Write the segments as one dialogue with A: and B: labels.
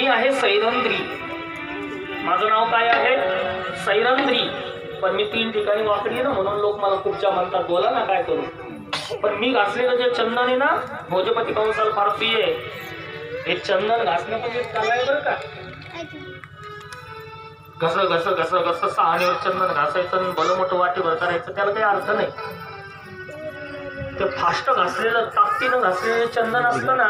A: आहे सैरंद्री. माझं नाव काय आहे? सैरंद्री. पण मी 3 ठिकाणी वाकडी ना, म्हणून लोक मला खूपच्या म्हणतात बोला ना काय करू. पण मी घासलेलं जे चंदन आहे ना, भोजपती कंसाला फार प्रिय आहे. हे चंदन घासणं पण एक कला आहे बरं का. घस घस घस घस सहाणीवर चंदन घासायचं आणि भलं मोठं वाटीभर करायचं, त्याला काही अर्थ नाही. ते फास्ट घासलेलं, ताकदीनं घासलेलं चंदन असतं ना,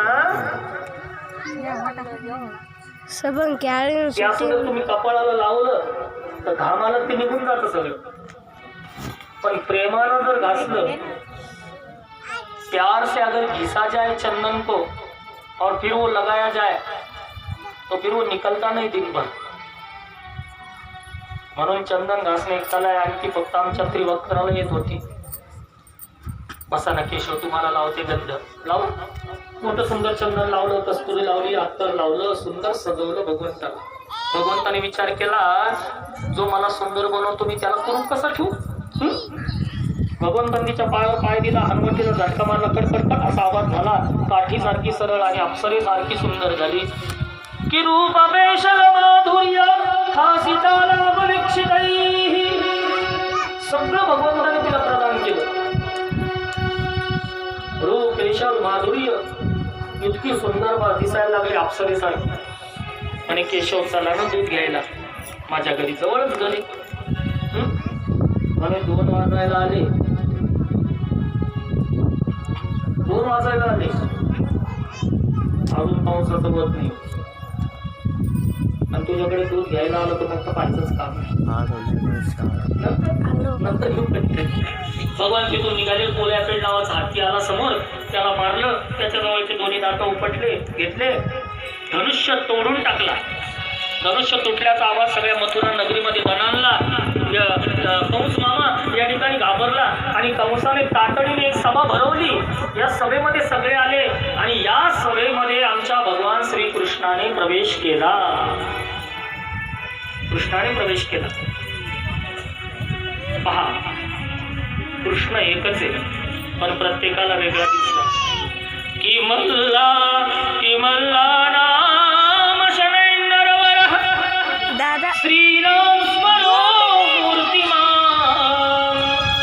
A: त्यासुद्धा तुम्ही कपाळाला लावलं तर घामाला ते निघून जातं सगळं. पण प्रेमानं जर घासलं, प्यार से अगर घिसा जाए चंदन को और फिर वो लगाया जाए तो फिर वो निकलता नहीं दिन भर. म्हणून चंदन घासणे एक कला आहे. आणि ती फक्त आमच्या त्रिवक्त्राला येत होती. बसा ना केशव, तुम्हाला लावते गंध. लाव. मोठं सुंदर चंदन लावलं, कस्तुरी लावली, अत्तर लावलं, सुंदर सजवलं भगवंताला. भगवंताने विचार केला, जो मला सुंदर बनवतो मी त्याला करून कसा ठेवू. भगवंतांच्या पायावर पाय दिला, हनुवटीला झटका मारला, कडकडकट असा आवाज झाला. काठीसारखी सरळ आणि अप्सरेसारखी सुंदर झाली. की रूप बेशल माधुर्य हासिताला बलिक्षितैः. सगळं भगवंताने तिला प्रदान केलं. रूप केशव माधुर्य इतकी सुंदर दिसायला लागली अप्सरेसारखी. आणि केशव चला ना दूध घ्यायला. माझ्या घरी जवळच घरी. आणि 2 वाजायला आले. 2 वाजायला आले. अजून पावसाचं होत नाही. आणि तुझ्याकडे दूध घ्यायला आलं तर फक्त पाहिजेच काम. नंतर भगवान तिथून निघाले. पोल्यापेठ नावाचा हत्ती आला समोर, त्याला मारलं. त्याच्या जवळचे दोन्ही दात उपटले, घेतले, धनुष्य तोडून टाकला. धनुष्य तुटल्याचा आवाज सगळ्या मथुरा नगरीमध्ये दणाणला. कंस मामा या ठिकाणी घाबरला आणि कंसाने तातडीने एक सभा भरवली. या सभेमध्ये सगळे आले आणि या सभेमध्ये आमच्या भगवान श्रीकृष्णाने प्रवेश केला. कृष्णाने प्रवेश केला. पहा, कृष्ण एकच आहे पण प्रत्येकाला वेगळा दिसला. की मग